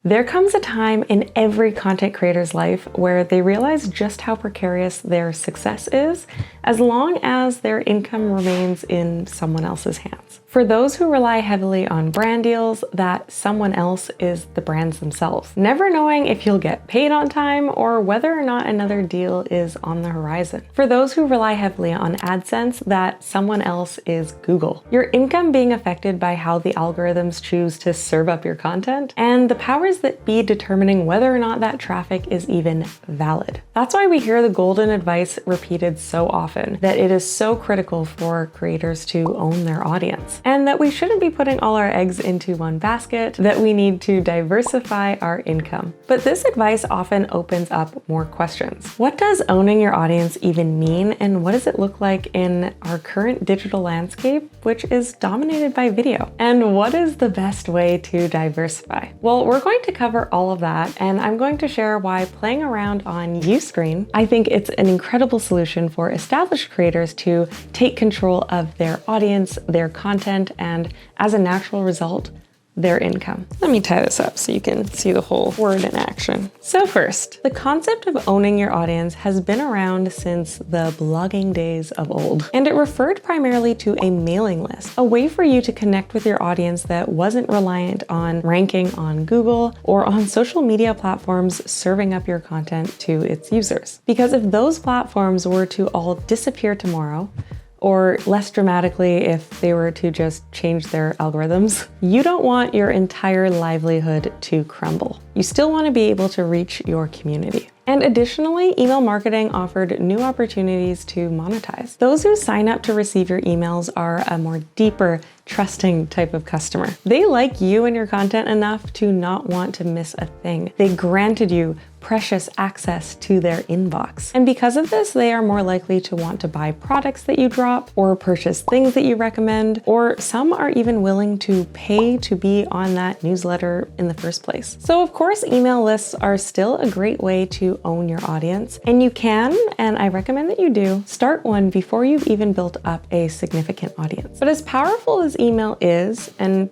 There comes a time in every content creator's life where they realize just how precarious their success is as long as their income remains in someone else's hands. For those who rely heavily on brand deals, that someone else is the brands themselves, never knowing if you'll get paid on time or whether or not another deal is on the horizon. For those who rely heavily on AdSense, that someone else is Google, your income being affected by how the algorithms choose to serve up your content, and the powers that be determining whether or not that traffic is even valid. That's why we hear the golden advice repeated so often, that it is so critical for creators to own their audience, and that we shouldn't be putting all our eggs into one basket, that we need to diversify our income. But this advice often opens up more questions. What does owning your audience even mean, and what does it look like in our current digital landscape, which is dominated by video? And what is the best way to diversify? Well, we're going to cover all of that, and I'm going to share why playing around on Uscreen, I think it's an incredible solution for established creators to take control of their audience, their content, and as a natural result, their income. Let me tie this up so you can see the whole word in action. So first, the concept of owning your audience has been around since the blogging days of old, and it referred primarily to a mailing list, a way for you to connect with your audience that wasn't reliant on ranking on Google or on social media platforms serving up your content to its users. Because if those platforms were to all disappear tomorrow, or less dramatically, if they were to just change their algorithms, you don't want your entire livelihood to crumble. You still want to be able to reach your community. And additionally, email marketing offered new opportunities to monetize. Those who sign up to receive your emails are a more deeper, trusting type of customer. They like you and your content enough to not want to miss a thing. They granted you precious access to their inbox. And because of this, they are more likely to want to buy products that you drop or purchase things that you recommend, or some are even willing to pay to be on that newsletter in the first place. So of course, email lists are still a great way to own your audience, and you can, and I recommend that you do, start one before you've even built up a significant audience. But as powerful as email is, and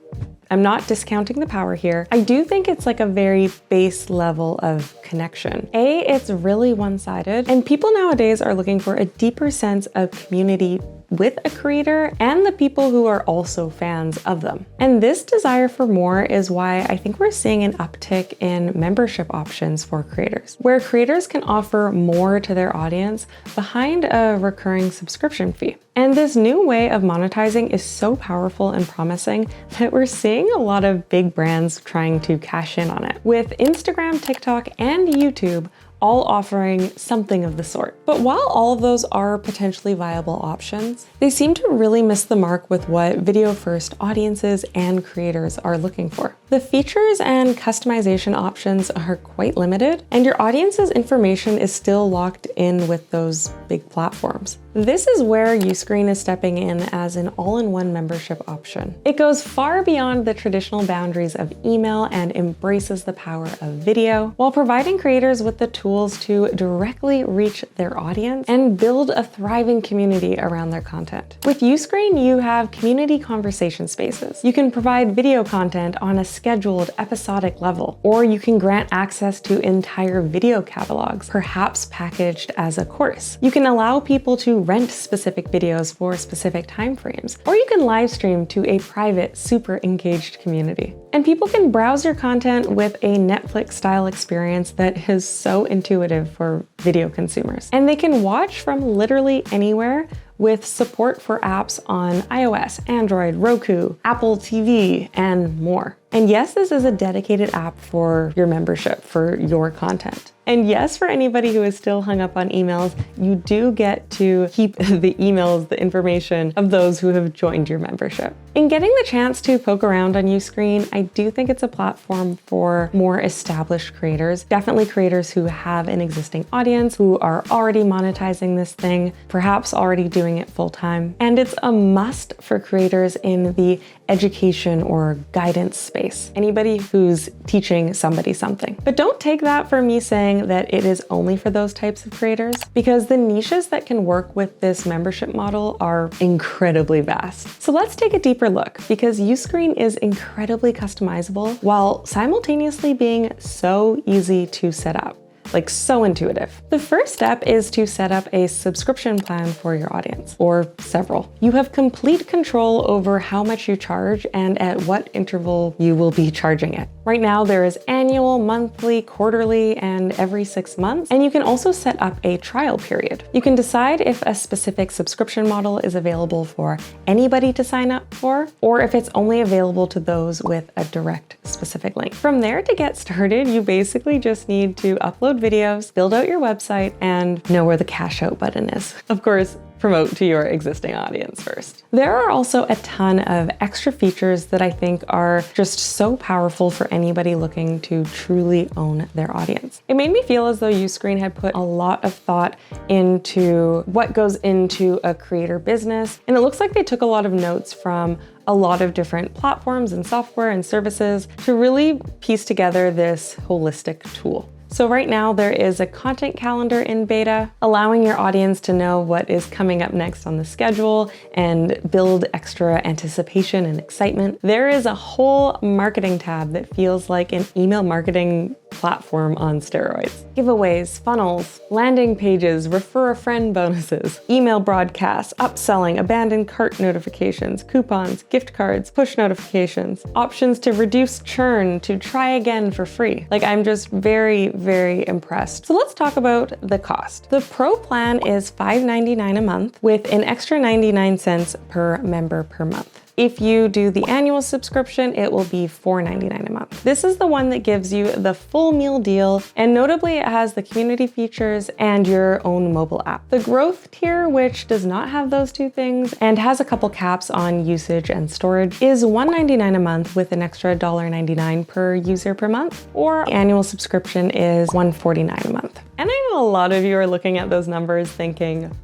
I'm not discounting the power here, I do think it's like a very base level of connection. It's really one-sided, and people nowadays are looking for a deeper sense of community with a creator and the people who are also fans of them. And this desire for more is why I think we're seeing an uptick in membership options for creators, where creators can offer more to their audience behind a recurring subscription fee. And this new way of monetizing is so powerful and promising that we're seeing a lot of big brands trying to cash in on it, with Instagram, TikTok, and YouTube all offering something of the sort. But while all of those are potentially viable options, they seem to really miss the mark with what video-first audiences and creators are looking for. The features and customization options are quite limited, and your audience's information is still locked in with those big platforms. This is where Uscreen is stepping in as an all-in-one membership option. It goes far beyond the traditional boundaries of email and embraces the power of video, while providing creators with the tools to directly reach their audience and build a thriving community around their content. With Uscreen, you have community conversation spaces. You can provide video content on a scheduled episodic level, or you can grant access to entire video catalogs, perhaps packaged as a course. You can allow people to rent specific videos for specific timeframes, or you can live stream to a private, super engaged community. And people can browse your content with a Netflix-style experience that is so intuitive for video consumers. And they can watch from literally anywhere, with support for apps on iOS, Android, Roku, Apple TV, and more. And yes, this is a dedicated app for your membership, for your content. And yes, for anybody who is still hung up on emails, you do get to keep the emails, the information of those who have joined your membership. In getting the chance to poke around on Uscreen, I do think it's a platform for more established creators, definitely creators who have an existing audience, who are already monetizing this thing, perhaps already doing it full time. And it's a must for creators in the education or guidance space. space, anybody who's teaching somebody something. But don't take that for me saying that it is only for those types of creators, because the niches that can work with this membership model are incredibly vast. So let's take a deeper look, because Uscreen is incredibly customizable while simultaneously being so easy to set up. Like, so intuitive. The first step is to set up a subscription plan for your audience, or several. You have complete control over how much you charge and at what interval you will be charging it. Right now, there is annual, monthly, quarterly, and every 6 months. And you can also set up a trial period. You can decide if a specific subscription model is available for anybody to sign up for, or if it's only available to those with a direct specific link. From there, to get started, you basically just need to upload videos, build out your website, and know where the cash out button is. Of course, promote to your existing audience first. There are also a ton of extra features that I think are just so powerful for anybody looking to truly own their audience. It made me feel as though Uscreen had put a lot of thought into what goes into a creator business, and it looks like they took a lot of notes from a lot of different platforms and software and services to really piece together this holistic tool. So right now there is a content calendar in beta, allowing your audience to know what is coming up next on the schedule and build extra anticipation and excitement. There is a whole marketing tab that feels like an email marketing platform on steroids. Giveaways, funnels, landing pages, refer a friend bonuses, email broadcasts, upselling, abandoned cart notifications, coupons, gift cards, push notifications, options to reduce churn, to try again for free. Like, I'm just very, very impressed. So let's talk about the cost. The Pro plan is $5.99 a month with an extra 99 cents per member per month. If you do the annual subscription, it will be $4.99 a month. This is the one that gives you the full meal deal, and notably it has the community features and your own mobile app. The growth tier, which does not have those two things and has a couple caps on usage and storage, is $1.99 a month with an extra $1.99 per user per month, or annual subscription is $149 a month. And I know a lot of you are looking at those numbers thinking,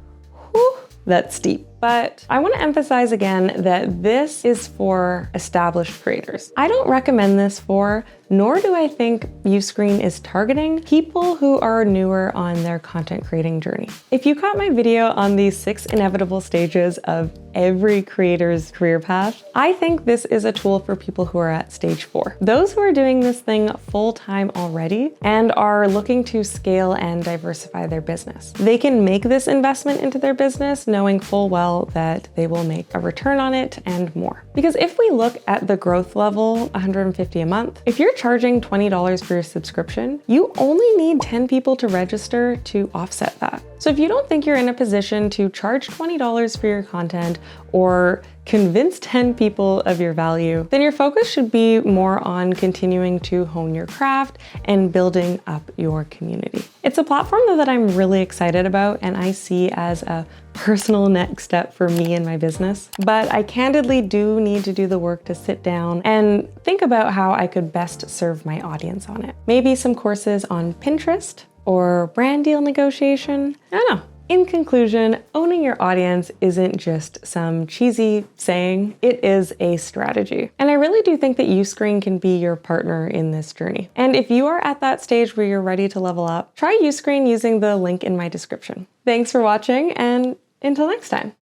whew, that's steep. But I want to emphasize again that this is for established creators. I don't recommend this for, nor do I think Uscreen is targeting people who are newer on their content creating journey. If you caught my video on the 6 inevitable stages of every creator's career path, I think this is a tool for people who are at stage 4. Those who are doing this thing full time already and are looking to scale and diversify their business. They can make this investment into their business knowing full well that they will make a return on it and more. Because if we look at the growth level, $150 a month, if you're charging $20 for your subscription, you only need 10 people to register to offset that. So if you don't think you're in a position to charge $20 for your content or convince 10 people of your value, then your focus should be more on continuing to hone your craft and building up your community. It's a platform that I'm really excited about and I see as a personal next step for me and my business. But I candidly do need to do the work to sit down and think about how I could best serve my audience on it. Maybe some courses on Pinterest or brand deal negotiation. I don't know. In conclusion, owning your audience isn't just some cheesy saying, it is a strategy. And I really do think that Uscreen can be your partner in this journey. And if you are at that stage where you're ready to level up, try Uscreen using the link in my description. Thanks for watching, and until next time.